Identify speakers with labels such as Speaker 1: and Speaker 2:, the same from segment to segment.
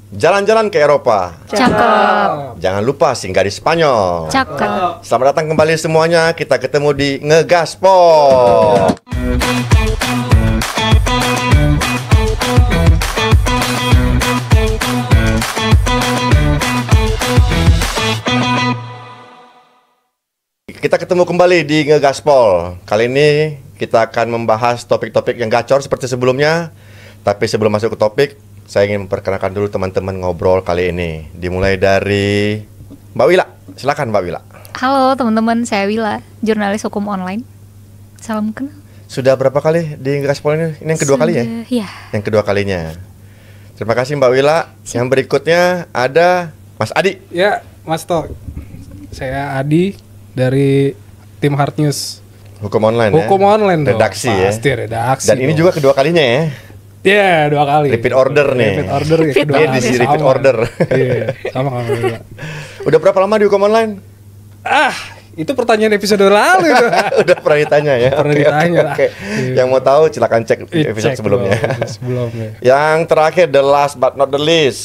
Speaker 1: Jalan-jalan ke Eropa.
Speaker 2: Cakep.
Speaker 1: Jangan lupa singgah di Spanyol.
Speaker 2: Cakep.
Speaker 1: Selamat datang kembali semuanya. Kita ketemu di Ngegaspol. Kita ketemu kembali di Ngegaspol. Kali ini kita akan membahas topik-topik yang gacor seperti sebelumnya. Tapi sebelum masuk ke topik, saya ingin memperkenalkan dulu teman-teman ngobrol kali ini. Dimulai dari Mbak Wila. Silakan Mbak Wila.
Speaker 2: Halo teman-teman, saya Wila, jurnalis hukum online. Salam kenal.
Speaker 1: Sudah berapa kali di Ngegaspol ini? Ini yang kedua kali ya?
Speaker 2: Iya.
Speaker 1: Yang kedua kalinya. Terima kasih Mbak Wila. Yang berikutnya ada Mas Adi.
Speaker 3: Ya, Mas To. Saya Adi dari tim Hard News.
Speaker 1: Hukum online
Speaker 3: Hukum
Speaker 1: ya?
Speaker 3: online dong.
Speaker 1: Redaksi ya?
Speaker 3: Pasti redaksi.
Speaker 1: Dan ini
Speaker 3: dong.
Speaker 1: juga kedua kalinya ya?
Speaker 3: Iya, 2 kali.
Speaker 1: Repeat order nih.
Speaker 3: Repeat order ya, kedua
Speaker 1: Dia
Speaker 3: kali.
Speaker 1: di repeat
Speaker 3: Sama.
Speaker 1: order.
Speaker 3: Iya, sama kamu juga.
Speaker 1: Udah berapa lama di hukum online?
Speaker 3: Itu pertanyaan episode lalu itu.
Speaker 1: Udah pernah ditanya ya?
Speaker 3: Pernah
Speaker 1: Oke,
Speaker 3: ditanya.
Speaker 1: oke. Yang mau tahu silakan cek episode
Speaker 3: Cek
Speaker 1: sebelumnya.
Speaker 3: dulu, sebelumnya.
Speaker 1: Yang terakhir, the last but not the least,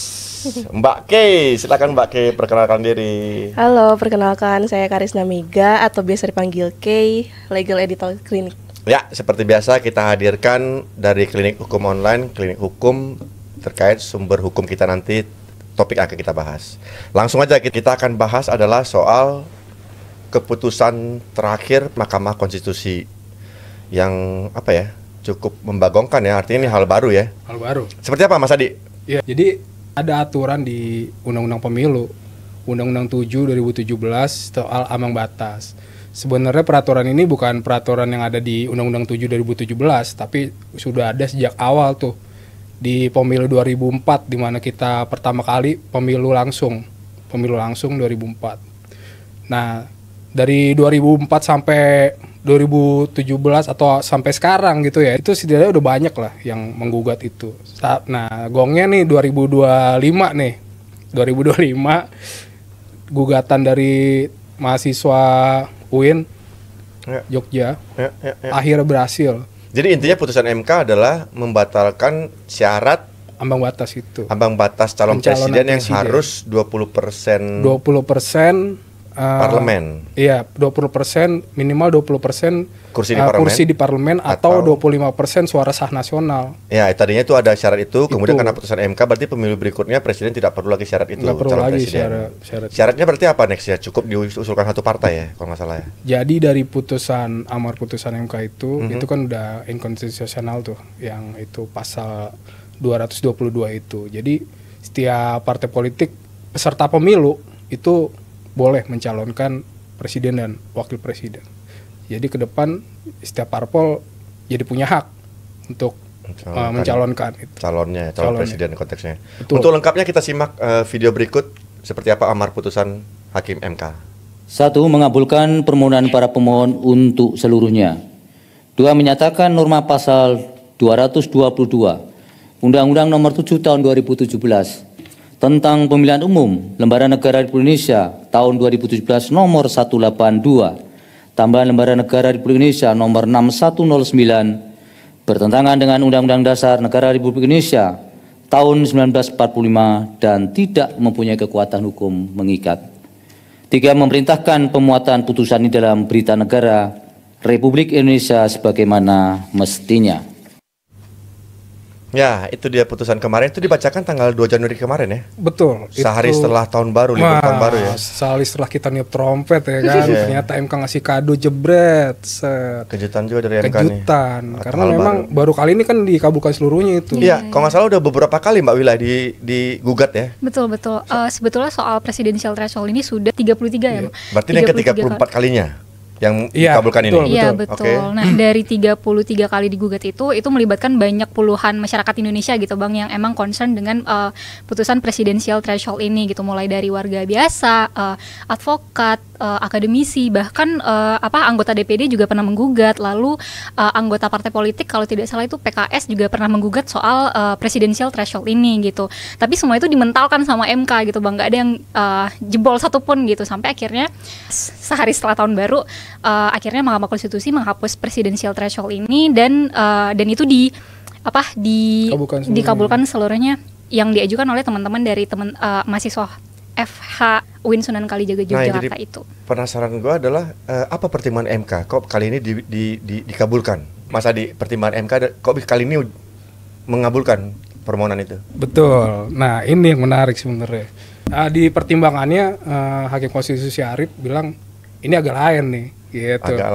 Speaker 1: Mbak Kay. Silakan Mbak Kay perkenalkan diri.
Speaker 4: Halo, perkenalkan saya Karisna Mega atau biasa dipanggil Kay, Legal Editor Clinic.
Speaker 1: Ya, seperti biasa kita hadirkan dari klinik hukum online, klinik hukum terkait sumber hukum kita nanti, topik akan kita bahas. Langsung aja kita akan bahas adalah soal keputusan terakhir Mahkamah Konstitusi yang apa ya, cukup membagongkan ya, artinya ini hal baru ya.
Speaker 3: Hal baru.
Speaker 1: Seperti apa Mas Adi?
Speaker 3: Ya, jadi ada aturan di Undang-Undang Pemilu, Undang-Undang 7 2017 soal ambang batas. Sebenarnya peraturan ini bukan peraturan yang ada di Undang-Undang 7 2017, tapi sudah ada sejak awal tuh di Pemilu 2004, di mana kita pertama kali pemilu langsung 2004. Nah, dari 2004 sampai 2017 atau sampai sekarang gitu ya, itu setidaknya udah banyak lah yang menggugat itu. Nah, gongnya nih 2025 nih. 2025 gugatan dari mahasiswa UIN Jogja akhirnya berhasil.
Speaker 1: Jadi intinya putusan MK adalah membatalkan syarat
Speaker 3: Ambang batas itu.
Speaker 1: ambang batas calon
Speaker 3: Pencalonan
Speaker 1: presiden yang
Speaker 3: presiden.
Speaker 1: harus 20%
Speaker 3: 20%
Speaker 1: parlemen.
Speaker 3: Iya, 20% minimal 20%
Speaker 1: Kursi di parlemen.
Speaker 3: kursi di parlemen atau 25% suara sah nasional.
Speaker 1: Ya, tadinya itu ada syarat itu, kemudian
Speaker 3: Itu.
Speaker 1: karena putusan MK berarti pemilu berikutnya presiden tidak perlu lagi syarat itu.
Speaker 3: Nggak perlu
Speaker 1: calon
Speaker 3: lagi
Speaker 1: presiden.
Speaker 3: syarat.
Speaker 1: Syaratnya berarti apa next ya? Cukup diusulkan satu partai ya, kalau nggak salah ya.
Speaker 3: Jadi dari amar putusan MK itu kan udah inkonstitusional tuh, yang itu pasal 222 itu. Jadi setiap partai politik peserta pemilu itu boleh mencalonkan presiden dan wakil presiden. Jadi ke depan setiap parpol jadi punya hak untuk mencalonkan itu.
Speaker 1: Calonnya presiden konteksnya.
Speaker 3: Betul.
Speaker 1: Untuk lengkapnya kita simak video berikut seperti apa amar putusan Hakim MK.
Speaker 5: 1. Mengabulkan permohonan para pemohon untuk seluruhnya. 2. Menyatakan norma pasal 222 Undang-Undang Nomor 7 Tahun 2017 tentang Pemilihan Umum Lembaga Negara Republik Indonesia tahun 2017 nomor 182, tambahan Lembaga Negara Republik Indonesia nomor 6109 bertentangan dengan Undang-Undang Dasar Negara Republik Indonesia tahun 1945 dan tidak mempunyai kekuatan hukum mengikat. 3. Memerintahkan pemuatan putusan ini dalam Berita Negara Republik Indonesia sebagaimana mestinya.
Speaker 1: Ya, itu dia putusan kemarin, itu dibacakan tanggal 2 Januari kemarin ya.
Speaker 3: Betul.
Speaker 1: Sehari
Speaker 3: itu,
Speaker 1: setelah tahun baru, libur tahun baru ya.
Speaker 3: Sehari setelah kita niup trompet ya kan,
Speaker 1: Iya.
Speaker 3: ternyata MK ngasih kado jebret. Set.
Speaker 1: Kejutan juga dari MK nih.
Speaker 3: Kejutan, karena
Speaker 1: Hal
Speaker 3: memang baru kali ini kan dikabulkan seluruhnya itu.
Speaker 1: Iya, kalau nggak salah udah beberapa kali Mbak Wila digugat ya.
Speaker 2: Betul. Sebetulnya soal presidensial threshold ini sudah 33 ya.
Speaker 1: Berarti ini yang ke-34 kalinya yang
Speaker 3: Iya,
Speaker 1: dikabulkan
Speaker 3: betul.
Speaker 1: ini.
Speaker 2: Iya betul.
Speaker 1: Oke.
Speaker 2: Nah dari 33 kali digugat itu melibatkan banyak puluhan masyarakat Indonesia gitu bang, yang emang concern dengan putusan presidensial threshold ini gitu, mulai dari warga biasa, advokat, akademisi, bahkan anggota DPD juga pernah menggugat, lalu anggota partai politik kalau tidak salah itu PKS juga pernah menggugat soal presidensial threshold ini gitu. Tapi semua itu dimentalkan sama MK gitu bang, nggak ada yang jebol satupun gitu, sampai akhirnya sehari setelah tahun baru akhirnya Mahkamah Konstitusi menghapus presidensial threshold ini dan itu dikabulkan seluruhnya yang diajukan oleh teman-teman dari mahasiswa FH UIN Sunan Kalijaga Yogyakarta itu.
Speaker 1: Penasaran gue adalah apa pertimbangan MK? Kok kali ini dikabulkan? Masa di pertimbangan MK kok kali ini mengabulkan permohonan itu?
Speaker 3: Betul. Nah ini yang menarik sebenarnya. Di pertimbangannya Hakim Konstitusi Arief bilang ini agak lain nih. Gitu. Agak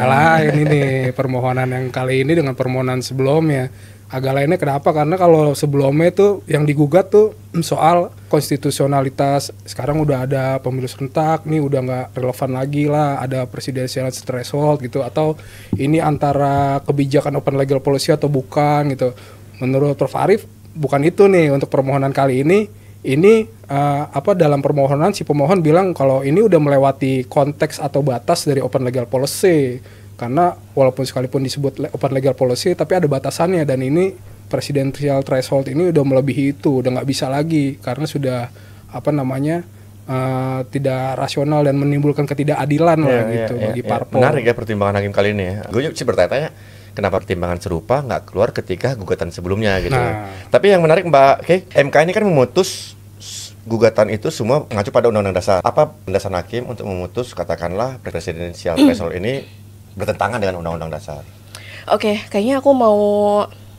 Speaker 3: lain ini permohonan yang kali ini dengan permohonan sebelumnya. Agak lainnya kenapa? Karena kalau sebelumnya itu yang digugat tuh soal konstitusionalitas. Sekarang udah ada pemilu serentak, nih udah nggak relevan lagi lah. Ada presidensial threshold gitu. Atau ini antara kebijakan open legal policy atau bukan gitu. Menurut Prof. Arief bukan itu nih untuk permohonan kali ini. Ini dalam permohonan si pemohon bilang kalau ini udah melewati konteks atau batas dari open legal policy. Karena walaupun sekalipun disebut open legal policy tapi ada batasannya, dan ini presidential threshold ini udah melebihi itu, udah nggak bisa lagi karena sudah tidak rasional dan menimbulkan ketidakadilan bagi parpol.
Speaker 1: Menarik ya pertimbangan hakim kali ini ya. Gue sih bertanya-tanya kenapa pertimbangan serupa nggak keluar ketika gugatan sebelumnya gitu. Tapi yang menarik Mbak MK ini kan memutus gugatan itu semua mengacu pada Undang-Undang Dasar. Apa landasan hakim untuk memutus katakanlah presidensial threshold ini bertentangan dengan Undang-Undang Dasar?
Speaker 4: Oke, kayaknya aku mau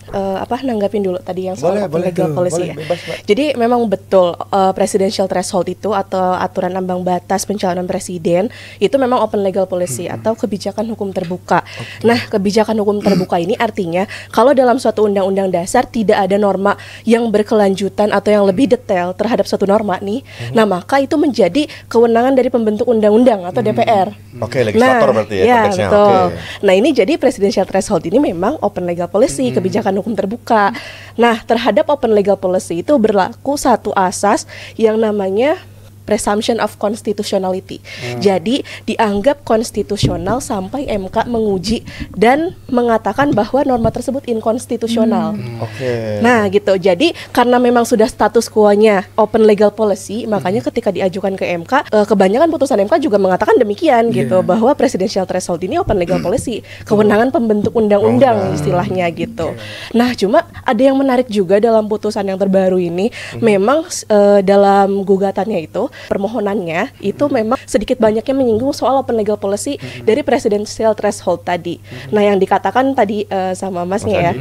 Speaker 4: nanggapin dulu tadi yang soal open legal policy ya.
Speaker 1: Bebas,
Speaker 4: jadi memang betul presidential threshold itu atau aturan ambang batas pencalonan presiden itu memang open legal policy atau kebijakan hukum terbuka. Nah, kebijakan hukum terbuka ini artinya kalau dalam suatu undang-undang dasar tidak ada norma yang berkelanjutan atau yang lebih detail terhadap suatu norma nih, nah maka itu menjadi kewenangan dari pembentuk undang-undang atau DPR.
Speaker 1: Legislator berarti ya konteksnya.
Speaker 4: Betul. Nah, ini jadi presidential threshold ini memang open legal policy, kebijakan hukum terbuka. Nah, terhadap open legal policy itu berlaku satu asas yang namanya presumption of constitutionality. Jadi dianggap konstitusional sampai MK menguji dan mengatakan bahwa norma tersebut inkonstitusional. Nah, gitu. Jadi karena memang sudah status quo-nya open legal policy, makanya ketika diajukan ke MK, kebanyakan putusan MK juga mengatakan demikian gitu, bahwa presidential threshold ini open legal policy, kewenangan pembentuk undang-undang istilahnya gitu. Nah, cuma ada yang menarik juga dalam putusan yang terbaru ini, memang dalam gugatannya itu permohonannya itu memang sedikit banyaknya menyinggung soal open legal policy dari presidential threshold tadi. Nah, yang dikatakan tadi sama Masnya ya.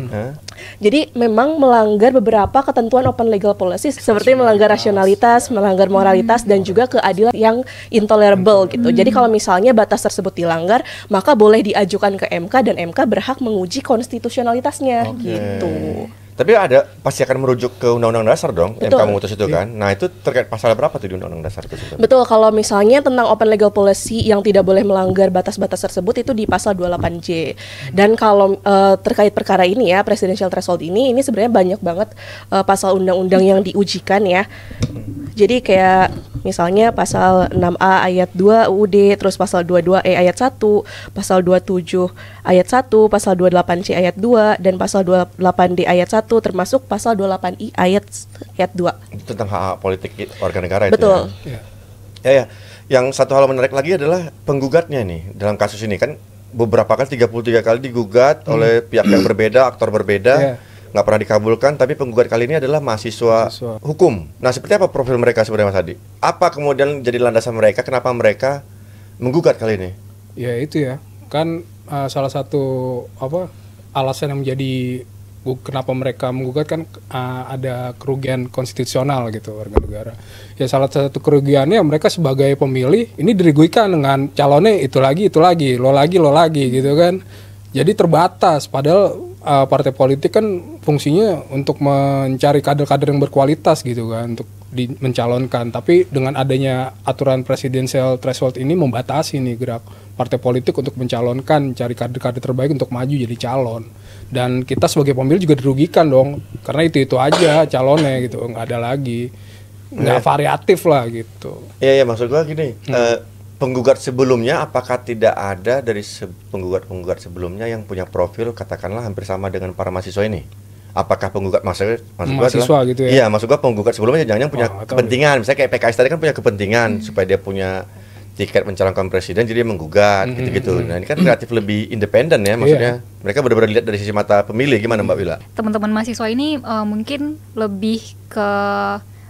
Speaker 4: Jadi memang melanggar beberapa ketentuan open legal policy seperti melanggar rasionalitas, melanggar moralitas dan juga keadilan yang intolerable gitu. Jadi kalau misalnya batas tersebut dilanggar, maka boleh diajukan ke MK dan MK berhak menguji konstitusionalitasnya gitu.
Speaker 1: Tapi pasti akan merujuk ke Undang-Undang Dasar dong, MK memutus itu kan. Nah, itu terkait pasal berapa tuh di Undang-Undang Dasar itu sebenarnya? Betul,
Speaker 4: kalau misalnya tentang open legal policy yang tidak boleh melanggar batas-batas tersebut itu di pasal 28J. Dan kalau terkait perkara ini ya, presidential threshold ini sebenarnya banyak banget pasal undang-undang yang diujikan ya. Jadi kayak misalnya pasal 6A ayat 2 UUD, terus pasal 22E ayat 1, pasal 27 ayat 1, pasal 28C ayat 2, dan pasal 28D ayat 1, termasuk pasal 28I ayat 2.
Speaker 1: Itu tentang hak politik warga negara itu.
Speaker 4: Betul.
Speaker 1: Ya. Yang satu hal menarik lagi adalah penggugatnya nih dalam kasus ini kan beberapa kali 33 kali digugat oleh pihak yang berbeda, aktor berbeda. Nggak pernah dikabulkan, tapi penggugat kali ini adalah mahasiswa hukum. Nah, seperti apa profil mereka sebenarnya Mas Adi? Apa kemudian jadi landasan mereka, kenapa mereka menggugat kali ini?
Speaker 3: Ya itu ya, kan salah satu alasan yang menjadi kenapa mereka menggugat kan ada kerugian konstitusional gitu warga negara. Ya salah satu kerugiannya mereka sebagai pemilih ini dirugikan dengan calonnya itu lagi, lo lagi gitu kan. Jadi terbatas, padahal partai politik kan fungsinya untuk mencari kader-kader yang berkualitas gitu kan, untuk mencalonkan. Tapi dengan adanya aturan presidential threshold ini membatasi nih gerak partai politik untuk mencalonkan, cari kader-kader terbaik untuk maju jadi calon. Dan kita sebagai pemilih juga dirugikan dong, karena itu aja calonnya gitu, nggak ada lagi, nggak variatif lah gitu.
Speaker 1: Iya, maksud gua gini. Penggugat sebelumnya apakah tidak ada dari penggugat sebelumnya yang punya profil katakanlah hampir sama dengan para mahasiswa ini? Apakah penggugat mahasiswa adalah,
Speaker 3: gitu ya?
Speaker 1: Iya, maksud gua penggugat sebelumnya jangan-jangan punya kepentingan. Misalnya kayak PKS tadi kan punya kepentingan supaya dia punya tiket mencalonkan presiden jadi dia menggugat gitu-gitu. Nah ini kan relatif lebih independen ya, maksudnya mereka benar-benar lihat dari sisi mata pemilih. Gimana Mbak Wila?
Speaker 2: Teman-teman mahasiswa ini mungkin lebih ke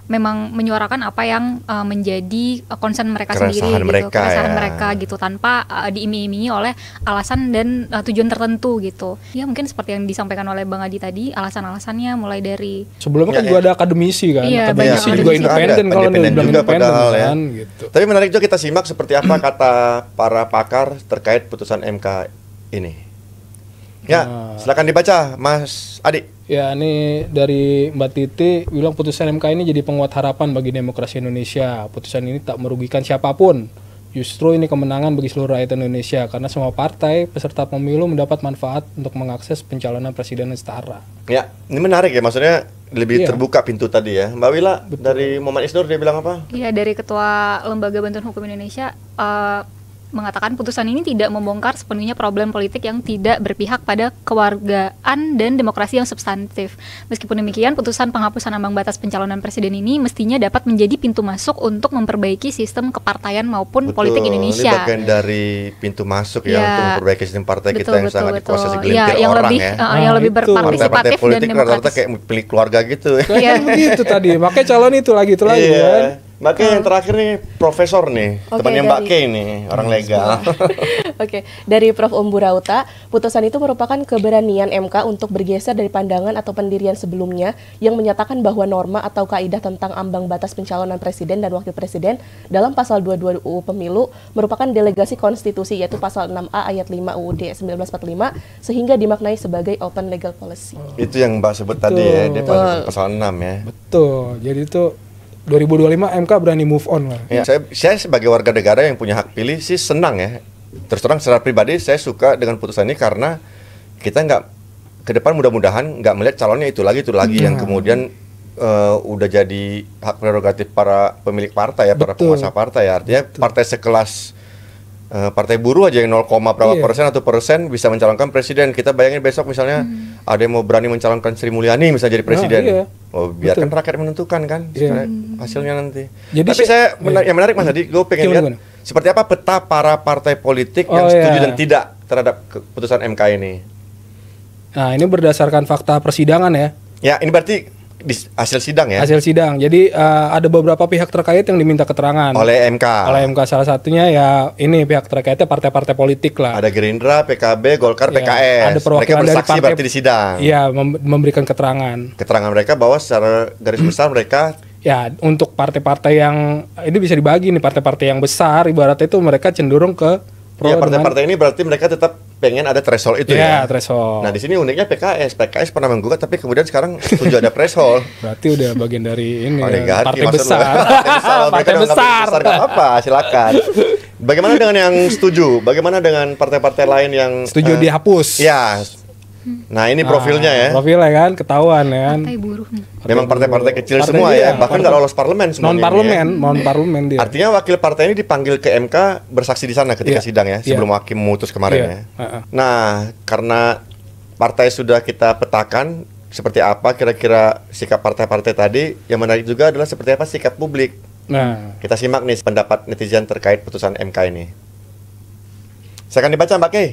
Speaker 2: memang menyuarakan apa yang menjadi concern mereka sendiri gitu, keresahan mereka gitu, tanpa diiming-imingi oleh alasan dan tujuan tertentu gitu. Ya mungkin seperti yang disampaikan oleh Bang Adi tadi, alasan-alasannya mulai dari
Speaker 3: sebelumnya kan juga ada akademisi kan,
Speaker 2: iya,
Speaker 3: akademisi juga independen kalau
Speaker 1: independen juga padahal ya.
Speaker 3: Kan, gitu.
Speaker 1: Tapi menarik juga kita simak seperti apa kata para pakar terkait putusan MK ini. Ya, silakan dibaca Mas Adi.
Speaker 3: Ya, ini dari Mbak Titi bilang putusan MK ini jadi penguat harapan bagi demokrasi Indonesia. Putusan ini tak merugikan siapapun. Justru ini kemenangan bagi seluruh rakyat Indonesia karena semua partai peserta pemilu mendapat manfaat untuk mengakses pencalonan presiden yang setara.
Speaker 1: Ya, ini menarik ya, maksudnya lebih terbuka pintu tadi ya. Mbak Wila, dari Muhammad Isnur dia bilang apa?
Speaker 2: Iya, dari Ketua Lembaga Bantuan Hukum Indonesia mengatakan putusan ini tidak membongkar sepenuhnya problem politik yang tidak berpihak pada kewargaan dan demokrasi yang substantif. Meskipun demikian, putusan penghapusan ambang batas pencalonan presiden ini mestinya dapat menjadi pintu masuk untuk memperbaiki sistem kepartaian maupun politik Indonesia.
Speaker 1: Ini bagian dari pintu masuk ya untuk memperbaiki sistem partai kita yang sangat dikuasai segelintir
Speaker 2: yang
Speaker 1: orang
Speaker 2: lebih,
Speaker 1: yang
Speaker 2: lebih berpartisipatif
Speaker 1: politik
Speaker 2: dan demokratis.
Speaker 1: rata-rata kayak pilih keluarga gitu.
Speaker 3: Iya, begitu tadi. Makanya calon itu lagi kan.
Speaker 1: Makanya yang terakhir nih profesor nih, temannya Mbak Kay nih, orang legal.
Speaker 4: Oke, dari Prof. Umbu Rauta, putusan itu merupakan keberanian MK untuk bergeser dari pandangan atau pendirian sebelumnya yang menyatakan bahwa norma atau kaidah tentang ambang batas pencalonan presiden dan wakil presiden dalam pasal 22 UU Pemilu merupakan delegasi konstitusi, yaitu pasal 6A ayat 5 UUD 1945, sehingga dimaknai sebagai open legal policy.
Speaker 1: Itu yang Mbak sebut tadi ya, dia pasal 6 ya.
Speaker 3: Betul, jadi itu 2025 MK berani move on lah.
Speaker 1: Ya, saya sebagai warga negara yang punya hak pilih sih senang ya. Terus terang secara pribadi saya suka dengan putusan ini karena kita nggak ke depan mudah-mudahan nggak melihat calonnya itu lagi yang kemudian udah jadi hak prerogatif para pemilik partai ya, para penguasa partai ya. Artinya partai sekelas partai buruh aja yang 0, berapa persen atau persen bisa mencalonkan presiden. Kita bayangin besok misalnya ada yang mau berani mencalonkan Sri Mulyani misalnya jadi presiden. Oh, biarkan rakyat menentukan kan hasilnya nanti. Jadi tapi yang menarik Mas Adi, gue pengen lihat seperti apa peta para partai politik yang setuju dan tidak terhadap keputusan MK ini.
Speaker 3: Nah, ini berdasarkan fakta persidangan ya.
Speaker 1: Ya, ini berarti hasil sidang ya?
Speaker 3: Hasil sidang. Jadi ada beberapa pihak terkait yang diminta keterangan
Speaker 1: oleh MK.
Speaker 3: Oleh MK, salah satunya ya ini pihak terkaitnya partai-partai politik lah.
Speaker 1: Ada Gerindra, PKB, Golkar, PKS.
Speaker 3: Ada perwakilan
Speaker 1: mereka bersaksi
Speaker 3: dari partai,
Speaker 1: berarti di sidang.
Speaker 3: Iya, memberikan keterangan.
Speaker 1: Keterangan mereka bahwa secara garis besar mereka
Speaker 3: ya untuk partai-partai yang ini bisa dibagi nih, partai-partai yang besar ibaratnya itu mereka cenderung ke
Speaker 1: ya, partai-partai ini berarti mereka tetap pengen ada threshold itu ya.
Speaker 3: Threshold.
Speaker 1: Nah, di sini uniknya PKS pernah menggugat tapi kemudian sekarang setuju ada threshold.
Speaker 3: Berarti udah bagian dari ini
Speaker 1: partai
Speaker 3: besar.
Speaker 1: Partai besar. Enggak apa-apa, silakan. Bagaimana dengan yang setuju? Bagaimana dengan partai-partai lain yang
Speaker 3: setuju dihapus?
Speaker 1: Ya. Nah, ini profilnya ya.
Speaker 3: Profilnya kan ketahuan ya kan.
Speaker 2: Partai buruh.
Speaker 1: Memang partai-partai kecil semua ya, bahkan nggak lolos parlemen semuanya.
Speaker 3: Non parlemen dia.
Speaker 1: Artinya wakil partai ini dipanggil ke MK bersaksi di sana ketika sidang ya, sebelum hakim memutus kemarin ya. Nah, karena partai sudah kita petakan seperti apa kira-kira sikap partai-partai tadi, yang menarik juga adalah seperti apa sikap publik. Nah, kita simak nih pendapat netizen terkait putusan MK ini. Saya akan dibaca Mbak Kay.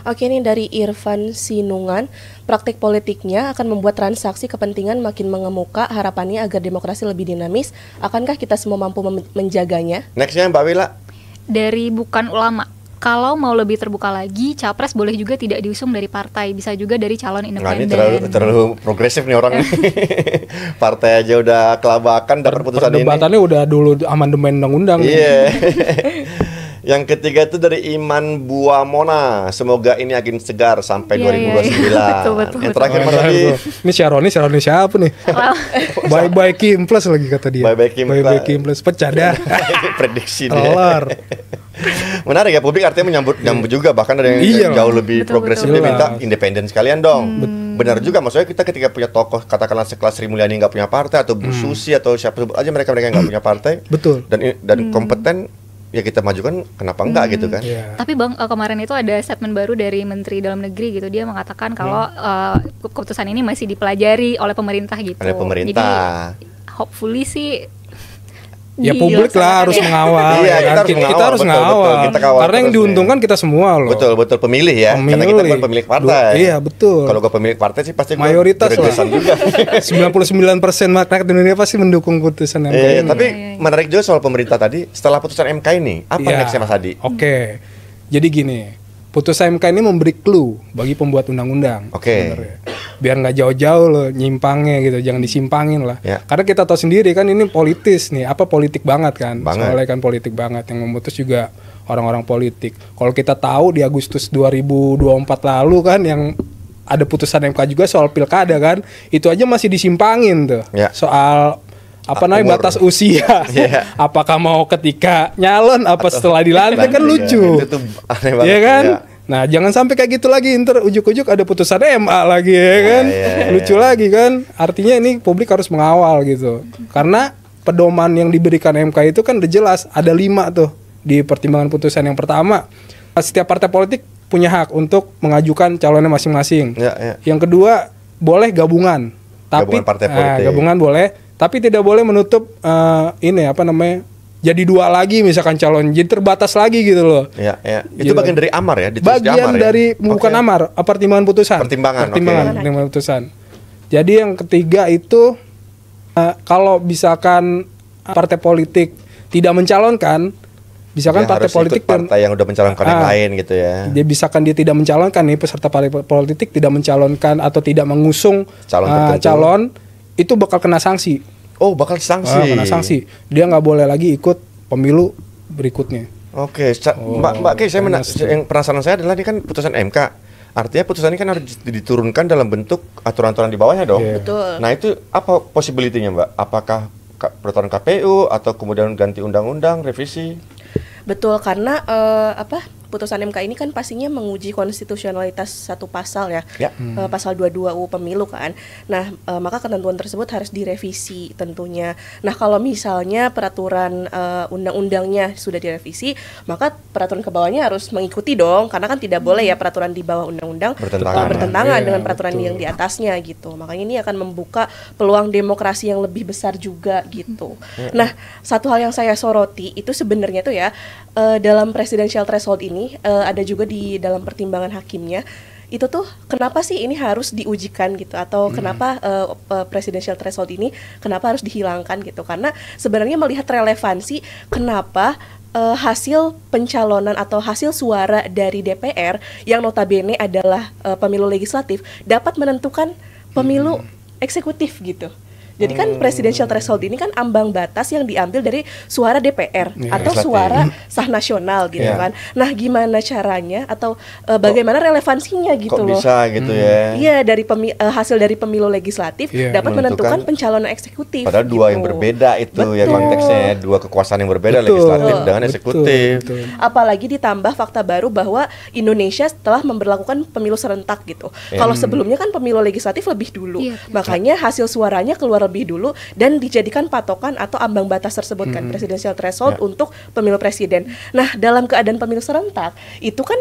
Speaker 4: Oke, ini dari Irfan Sinungan. Praktik politiknya akan membuat transaksi kepentingan makin mengemuka. Harapannya agar demokrasi lebih dinamis. Akankah kita semua mampu menjaganya?
Speaker 1: Nextnya Mbak Wila.
Speaker 2: Dari Bukan Ulama. Kalau mau lebih terbuka lagi, capres boleh juga tidak diusung dari partai, bisa juga dari calon independen.
Speaker 1: Nah, ini terlalu progresif nih orang. Partai aja udah kelabakan dapat putusan ini.
Speaker 3: Perdebatannya udah dulu amandemen undang-undang.
Speaker 1: Iya. Yang ketiga itu dari Iman Buamona. Semoga ini angin segar sampai 2029.
Speaker 2: Betul.
Speaker 1: Yang terakhir Mas Adi.
Speaker 3: Ini Syaroni siapa nih? Bye-bye Kim Plus lagi kata dia.
Speaker 1: Bye-bye Kim
Speaker 3: Plus. Pecah dah.
Speaker 1: Prediksi dia.
Speaker 3: Telur.
Speaker 1: Menarik ya, publik artinya menyambut juga. Bahkan ada yang jauh lebih progresif. Dia minta independen sekalian dong. Benar juga, maksudnya kita ketika punya tokoh katakanlah sekelas Sri Mulyani nggak punya partai, atau Bu Susi atau siapa sebut aja mereka nggak punya partai.
Speaker 3: Betul.
Speaker 1: Dan kompeten, ya kita majukan, kenapa enggak gitu kan?
Speaker 2: Tapi Bang, kemarin itu ada statement baru dari Menteri Dalam Negeri gitu, dia mengatakan kalau keputusan ini masih dipelajari oleh pemerintah gitu.
Speaker 1: Oleh pemerintah.
Speaker 2: Jadi hopefully sih
Speaker 3: Ya publik lah harus mengawal.
Speaker 1: Iya,
Speaker 3: ya kan? Kita harus
Speaker 1: betul,
Speaker 3: mengawal.
Speaker 1: betul. Kita kawal
Speaker 3: Karena yang
Speaker 1: terus
Speaker 3: diuntungkan kita semua loh.
Speaker 1: Betul pemilih ya. Karena kita bukan pemilik partai.
Speaker 3: Iya betul.
Speaker 1: Kalau gue pemilik partai sih pasti
Speaker 3: mayoritas lah.
Speaker 1: juga.
Speaker 3: 99% rakyat Indonesia pasti mendukung putusan MK ini.
Speaker 1: Tapi menarik juga soal pemerintah tadi. Setelah putusan MK ini, apa nextnya Mas Hadi?
Speaker 3: Oke. Jadi gini, putusan MK ini memberi clue bagi pembuat undang-undang.
Speaker 1: Oke.
Speaker 3: Biar nggak jauh-jauh loh nyimpangnya gitu, jangan disimpangin lah.
Speaker 1: Ya.
Speaker 3: Karena kita tahu sendiri kan ini politis nih, politik banget kan. Soalnya kan politik banget, yang memutus juga orang-orang politik. Kalau kita tahu di Agustus 2024 lalu kan yang ada putusan MK juga soal pilkada kan, itu aja masih disimpangin tuh.
Speaker 1: Ya.
Speaker 3: Soal batas usia.
Speaker 1: Yeah.
Speaker 3: Apakah mau ketika nyalon setelah dilantik kan lucu.
Speaker 1: Itu tuh aneh banget.
Speaker 3: Iya kan?
Speaker 1: Ya.
Speaker 3: Nah, jangan sampai kayak gitu lagi, ntar ujuk-ujuk ada putusan MA lagi ya kan. Lucu lagi kan. Artinya ini publik harus mengawal gitu. Karena pedoman yang diberikan MK itu kan udah jelas, ada 5 tuh di pertimbangan putusan. Yang pertama, setiap partai politik punya hak untuk mengajukan calonnya masing-masing. Yang kedua, boleh gabungan. Tapi
Speaker 1: gabungan partai politik.
Speaker 3: Gabungan boleh, tapi tidak boleh menutup jadi 2 lagi misalkan calon, jadi terbatas lagi gitu loh.
Speaker 1: Iya. Itu bagian dari amar ya?
Speaker 3: Bagian
Speaker 1: amar,
Speaker 3: dari bukan amar, pertimbangan putusan.
Speaker 1: Pertimbangan
Speaker 3: putusan. Jadi yang ketiga itu kalau misalkan partai politik tidak mencalonkan, misalkan partai politik
Speaker 1: partai yang udah mencalonkan yang lain gitu ya.
Speaker 3: Dia misalkan dia tidak mencalonkan nih, peserta partai politik tidak mencalonkan atau tidak mengusung calon, itu bakal kena sanksi.
Speaker 1: Oh, bakal sanksi.
Speaker 3: Kena sanksi. Dia nggak boleh lagi ikut pemilu berikutnya.
Speaker 1: Oke, Mbak Kay, yang penasaran saya adalah ini kan putusan MK. Artinya putusan ini kan harus diturunkan dalam bentuk aturan-aturan di bawahnya dong.
Speaker 4: Betul.
Speaker 1: Nah, itu apa possibility-nya, Mbak? Apakah peraturan KPU atau kemudian ganti undang-undang, revisi?
Speaker 4: Betul, karena putusan MK ini kan pastinya menguji konstitusionalitas satu pasal ya, pasal 22 UU Pemilu kan. Nah, maka ketentuan tersebut harus direvisi tentunya. Nah, kalau misalnya peraturan undang-undangnya sudah direvisi, maka peraturan ke bawahnya harus mengikuti dong, karena kan tidak boleh ya peraturan di bawah undang-undang bertentangan dengan peraturan yang di atasnya gitu. Makanya ini akan membuka peluang demokrasi yang lebih besar juga gitu. Nah, satu hal yang saya soroti itu sebenarnya tuh ya, dalam presidential threshold ini ada juga di dalam pertimbangan hakimnya itu tuh kenapa sih ini harus diujikan gitu, atau kenapa presidential threshold ini kenapa harus dihilangkan gitu, karena sebenarnya melihat relevansi kenapa hasil pencalonan atau hasil suara dari DPR yang notabene adalah pemilu legislatif dapat menentukan pemilu eksekutif gitu. Jadi kan presidential threshold ini kan ambang batas yang diambil dari suara DPR atau suara sah nasional gitu kan. Nah, gimana caranya atau bagaimana relevansinya gitu loh.
Speaker 1: Kok bisa gitu ya.
Speaker 4: Iya, dari hasil dari pemilu legislatif dapat menentukan pencalonan eksekutif.
Speaker 1: Padahal
Speaker 4: gitu.
Speaker 1: dua yang berbeda itu ya konteksnya, dua kekuasaan yang berbeda, legislatif dengan eksekutif.
Speaker 4: Apalagi ditambah fakta baru bahwa Indonesia telah memberlakukan pemilu serentak gitu. Kalau sebelumnya kan pemilu legislatif lebih dulu. Makanya hasil suaranya keluar lebih dulu dan dijadikan patokan atau ambang batas tersebut kan presidential threshold untuk pemilu presiden. Nah, dalam keadaan pemilu serentak itu kan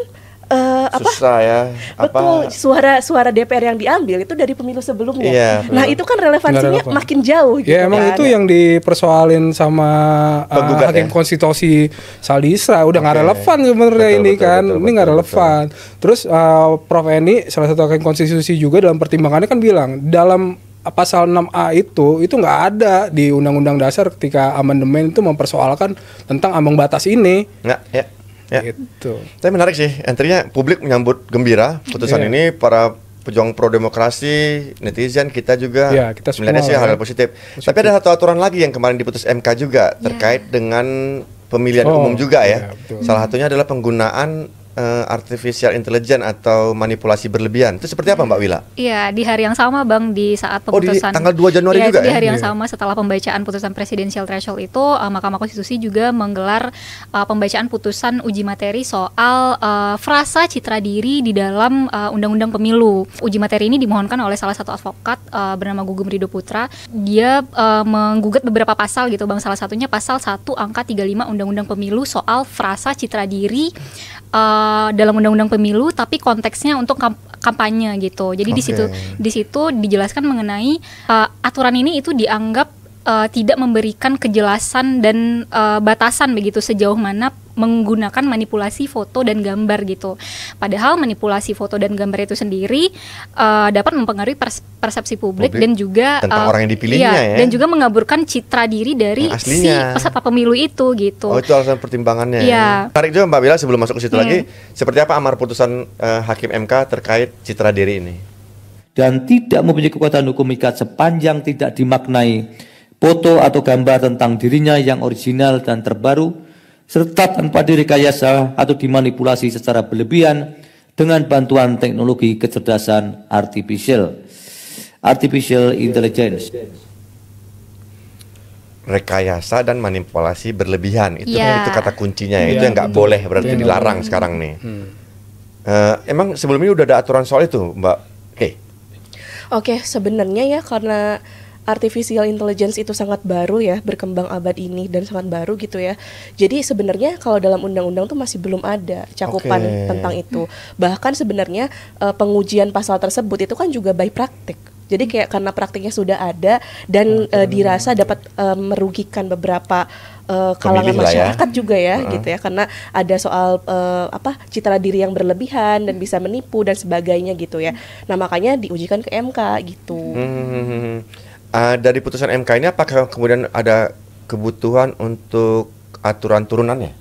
Speaker 1: susah ya.
Speaker 4: Betul, suara DPR yang diambil itu dari pemilu sebelumnya.
Speaker 1: Iya,
Speaker 4: nah, itu kan relevansinya makin jauh gitu.
Speaker 3: Ya, emang
Speaker 4: kan.
Speaker 3: itu yang dipersoalin sama hakim konstitusi Saldi Isra udah nggak relevan sebenarnya ini kan. Ini nggak relevan. Terus Prof Eni, salah satu hakim konstitusi juga dalam pertimbangannya kan bilang dalam pasal 6A itu nggak ada di Undang-Undang Dasar ketika amandemen itu mempersoalkan tentang ambang batas ini.
Speaker 1: Ya.
Speaker 3: Gitu.
Speaker 1: Tapi menarik sih, intinya publik menyambut gembira putusan ini, para pejuang pro demokrasi, netizen, kita juga
Speaker 3: kita
Speaker 1: melihatnya sih hal positif. Tapi ada satu aturan lagi yang kemarin diputus MK juga terkait dengan pemilihan umum juga ya. Salah satunya adalah penggunaan artificial intelligence atau manipulasi berlebihan. Itu seperti apa Mbak Wila?
Speaker 2: Iya, di hari yang sama Bang, di saat pemutusan.
Speaker 1: Di tanggal 2 Januari juga
Speaker 2: di hari yang sama setelah pembacaan putusan presidential threshold itu, Mahkamah Konstitusi juga menggelar pembacaan putusan uji materi soal frasa citra diri di dalam Undang-Undang Pemilu. Uji materi ini dimohonkan oleh salah satu advokat bernama Gugum Ridho Putra. Dia menggugat beberapa pasal gitu Bang, salah satunya pasal 1 angka 35 Undang-Undang Pemilu soal frasa citra diri dalam Undang-Undang Pemilu, tapi konteksnya untuk kampanye gitu. Jadi di situ dijelaskan mengenai aturan ini itu dianggap tidak memberikan kejelasan dan batasan begitu sejauh mana menggunakan manipulasi foto dan gambar gitu. Padahal manipulasi foto dan gambar itu sendiri dapat mempengaruhi persepsi publik dan juga
Speaker 1: tentang orang yang dipilihnya ya.
Speaker 2: Dan juga mengaburkan citra diri dari si peserta pemilu itu gitu.
Speaker 1: Oh, itu alasan pertimbangannya.
Speaker 2: Ya.
Speaker 1: Tarik juga Mbak Bila sebelum masuk ke situ lagi, seperti apa amar putusan Hakim MK terkait citra diri ini?
Speaker 5: Dan tidak mempunyai kekuatan hukum ikat sepanjang tidak dimaknai foto atau gambar tentang dirinya yang original dan terbaru, serta tanpa direkayasa atau dimanipulasi secara berlebihan dengan bantuan teknologi kecerdasan artificial intelligence.
Speaker 1: Rekayasa dan manipulasi berlebihan itu kata kuncinya ya. Itu yang nggak
Speaker 3: betul.
Speaker 1: boleh, berarti dilarang sekarang nih. Emang sebelumnya udah ada aturan soal itu, Mbak?
Speaker 4: Oke, sebenarnya ya karena artificial intelligence itu sangat baru ya, berkembang abad ini dan sangat baru gitu ya. Jadi sebenarnya kalau dalam undang-undang tuh masih belum ada cakupan tentang itu. Bahkan sebenarnya pengujian pasal tersebut itu kan juga by praktik. Jadi kayak karena praktiknya sudah ada dan dirasa dapat merugikan beberapa kalangan masyarakat juga ya gitu ya, karena ada soal citra diri yang berlebihan dan bisa menipu dan sebagainya gitu ya. Nah makanya diujikan ke MK gitu.
Speaker 1: Dari putusan MK ini apakah kemudian ada kebutuhan untuk aturan turunannya?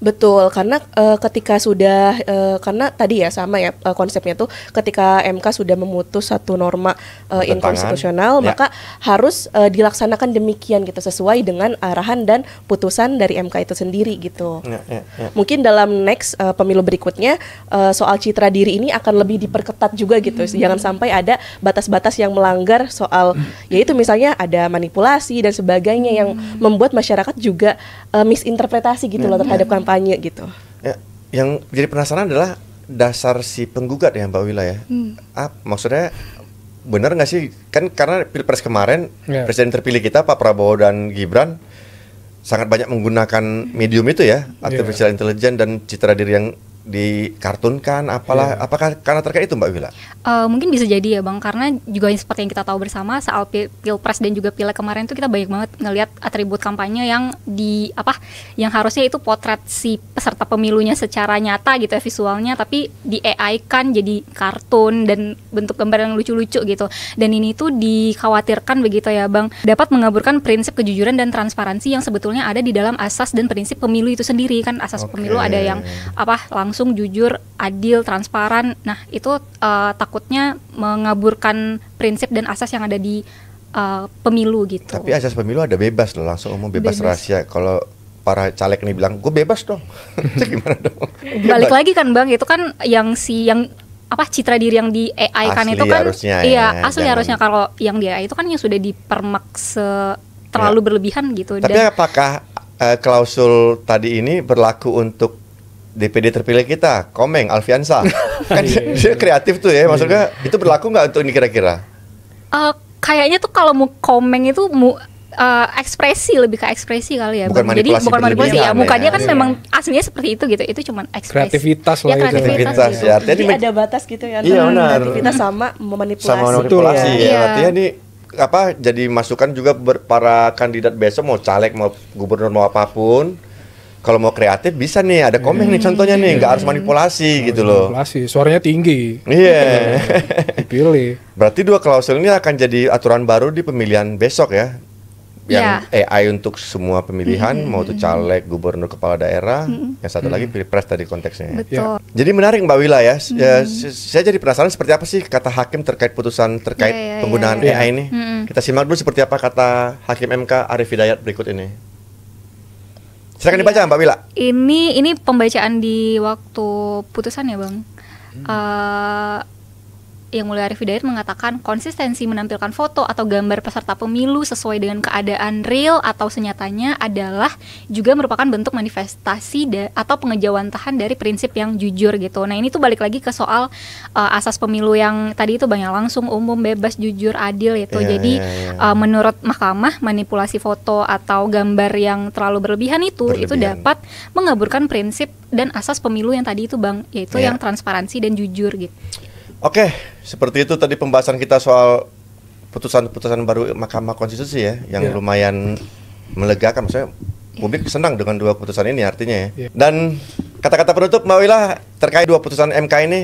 Speaker 4: Betul, karena ketika sudah karena tadi ya sama ya konsepnya tuh ketika MK sudah memutus satu norma inkonstitusional, maka harus dilaksanakan demikian gitu sesuai dengan arahan dan putusan dari MK itu sendiri gitu. Mungkin dalam next pemilu berikutnya soal citra diri ini akan lebih diperketat juga gitu. Jangan sampai ada batas-batas yang melanggar soal yaitu misalnya ada manipulasi dan sebagainya yang membuat masyarakat juga misinterpretasi gitu loh terhadap kampanye gitu.
Speaker 1: Ya, yang jadi penasaran adalah dasar si penggugat ya Mbak Wila ya. Maksudnya benar nggak sih, kan karena Pilpres kemarin presiden terpilih kita Pak Prabowo dan Gibran sangat banyak menggunakan medium itu ya, artificial intelligence dan citra diri yang dikartunkan apalah, apakah karena terkait itu Mbak Wila?
Speaker 2: Mungkin bisa jadi ya Bang, karena juga seperti yang kita tahu bersama soal Pilpres dan juga Pileg kemarin itu kita banyak banget ngelihat atribut kampanye yang yang harusnya itu potret si peserta pemilunya secara nyata gitu ya visualnya, tapi di AI kan jadi kartun dan bentuk gambar yang lucu-lucu gitu. Dan ini tuh dikhawatirkan begitu ya Bang, dapat mengaburkan prinsip kejujuran dan transparansi yang sebetulnya ada di dalam asas dan prinsip pemilu itu sendiri. Kan asas pemilu ada yang langsung, jujur, adil, transparan. Nah itu takutnya mengaburkan prinsip dan asas yang ada di pemilu gitu.
Speaker 1: Tapi asas pemilu ada bebas loh, langsung umum bebas rahasia. Kalau para caleg nih bilang gue bebas dong, gimana dong?
Speaker 2: Balik lagi kan Bang, itu kan yang citra diri yang di AI kan itu kan asli harusnya. Kalau yang di AI itu kan yang sudah dipermak terlalu berlebihan gitu.
Speaker 1: Tapi apakah klausul tadi ini berlaku untuk DPD terpilih kita, Komeng, Alfiansa? Kan dia kreatif tuh ya, maksudnya itu berlaku nggak untuk ini kira-kira?
Speaker 2: Kayaknya tuh kalau mau Komeng itu ekspresi, lebih ke ekspresi kali ya.
Speaker 1: Bukan
Speaker 2: Jadi bukan manipulasi ya, muka dia kan
Speaker 1: ya.
Speaker 2: Memang aslinya seperti itu gitu, itu cuma ekspresi.
Speaker 3: Kreativitas lah
Speaker 2: ya, kreativitas
Speaker 3: gitu.
Speaker 1: Ya, artinya
Speaker 4: jadi ada batas gitu ya, kreativitas sama memanipulasi.
Speaker 1: Sama manipulasi ya. Artinya ini jadi masukan juga para kandidat besok, mau caleg, mau gubernur, mau apapun. Kalau mau kreatif bisa nih, ada Komeng nih contohnya nih, nggak harus manipulasi gitu loh.
Speaker 3: Manipulasi, suaranya tinggi.
Speaker 1: Iya.
Speaker 3: Dipilih.
Speaker 1: Berarti dua klausul ini akan jadi aturan baru di pemilihan besok ya. Yang AI untuk semua pemilihan, mau itu caleg, gubernur, kepala daerah, yang satu lagi Pilpres tadi konteksnya.
Speaker 2: Betul.
Speaker 1: Jadi menarik Mbak Wila ya. Saya jadi penasaran seperti apa sih kata hakim terkait putusan terkait penggunaan AI ini. Kita simak dulu seperti apa kata Hakim MK Arief Hidayat berikut ini. Silakan dibaca Mbak Wila.
Speaker 2: Ini pembacaan di waktu putusan ya Bang. Yang Mulia Arief Hidayat mengatakan konsistensi menampilkan foto atau gambar peserta pemilu sesuai dengan keadaan real atau senyatanya adalah juga merupakan bentuk manifestasi atau pengejawantahan dari prinsip yang jujur gitu. Nah ini tuh balik lagi ke soal asas pemilu yang tadi itu banyak langsung, umum, bebas, jujur, adil itu. Jadi menurut mahkamah manipulasi foto atau gambar yang terlalu berlebihan itu dapat mengaburkan prinsip dan asas pemilu yang tadi itu Bang, yaitu yang transparansi dan jujur gitu.
Speaker 1: Oke, seperti itu tadi pembahasan kita soal putusan-putusan baru Mahkamah Konstitusi ya, yang
Speaker 3: Iya.
Speaker 1: lumayan melegakan. Maksudnya publik senang dengan dua putusan ini artinya ya.
Speaker 3: Iya.
Speaker 1: Dan kata-kata penutup Mbak Wila terkait dua putusan MK ini,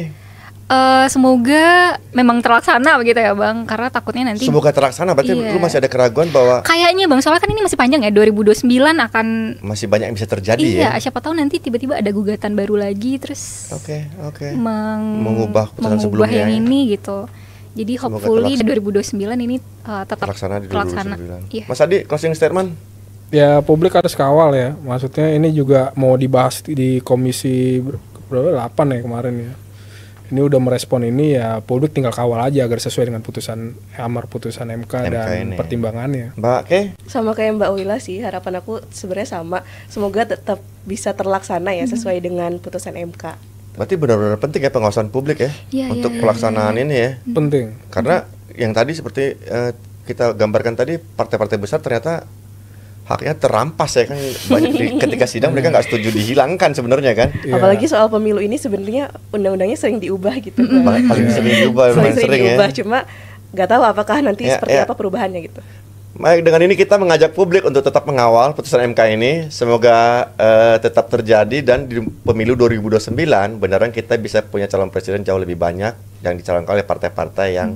Speaker 2: Semoga memang terlaksana begitu ya Bang, karena takutnya nanti
Speaker 1: semoga terlaksana. Berarti
Speaker 2: Iya.
Speaker 1: lu masih ada keraguan bahwa
Speaker 2: kayaknya Bang, soalnya kan ini masih panjang ya, 2029 akan
Speaker 1: masih banyak yang bisa terjadi
Speaker 2: iya,
Speaker 1: ya.
Speaker 2: siapa tahu nanti tiba-tiba ada gugatan baru lagi terus
Speaker 1: Oke.
Speaker 2: mengubah
Speaker 1: Mengubah putusan sebelumnya
Speaker 2: yang
Speaker 1: ya.
Speaker 2: ini gitu. Jadi
Speaker 1: Semoga
Speaker 2: hopefully 2029 ini tetap
Speaker 1: Terlaksana di
Speaker 2: terlaksana.
Speaker 1: 2029.
Speaker 2: Iya.
Speaker 1: Mas Adi, closing statement.
Speaker 3: Ya publik harus kawal ya. Maksudnya ini juga mau dibahas di komisi berapa 8 ya kemarin ya. Ini udah merespon ini ya, publik tinggal kawal aja agar sesuai dengan amar putusan MK dan
Speaker 1: ini.
Speaker 3: pertimbangannya.
Speaker 1: Mbak Ke,
Speaker 4: Sama kayak Mbak Wila sih, harapan aku sebenarnya sama. Semoga tetap bisa terlaksana ya sesuai dengan putusan MK.
Speaker 1: berarti benar-benar penting ya pengawasan publik ya
Speaker 2: Iya,
Speaker 1: untuk
Speaker 2: iya,
Speaker 1: pelaksanaan ini ya.
Speaker 3: Penting.
Speaker 1: Karena yang tadi seperti kita gambarkan tadi, partai-partai besar ternyata haknya terampas ya kan, ketika sidang mereka nggak setuju dihilangkan sebenarnya kan.
Speaker 3: Iya.
Speaker 4: Apalagi soal pemilu ini sebenarnya undang-undangnya sering diubah gitu. kan.
Speaker 1: Paling sering diubah, memang sering ya.
Speaker 4: diubah, cuma nggak tahu apakah nanti
Speaker 1: Ya,
Speaker 4: seperti
Speaker 1: ya.
Speaker 4: apa perubahannya gitu.
Speaker 1: Baik, dengan ini kita mengajak publik untuk tetap mengawal putusan MK ini. Semoga tetap terjadi dan di pemilu 2029 beneran kita bisa punya calon presiden jauh lebih banyak yang dicalonkan oleh partai-partai yang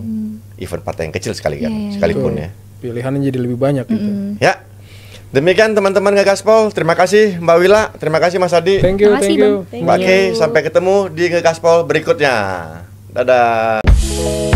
Speaker 1: even partai yang kecil sekalipun ya.
Speaker 3: Pilihannya jadi lebih banyak gitu.
Speaker 1: Ya. Demikian teman-teman Ngegaspol. Terima kasih Mbak Wila, terima kasih Mas Adi.
Speaker 3: Thank you,
Speaker 2: Terima kasih,
Speaker 3: thank you.
Speaker 2: Bang.
Speaker 1: Mbak Kay, sampai ketemu di Ngegaspol berikutnya. Dadah.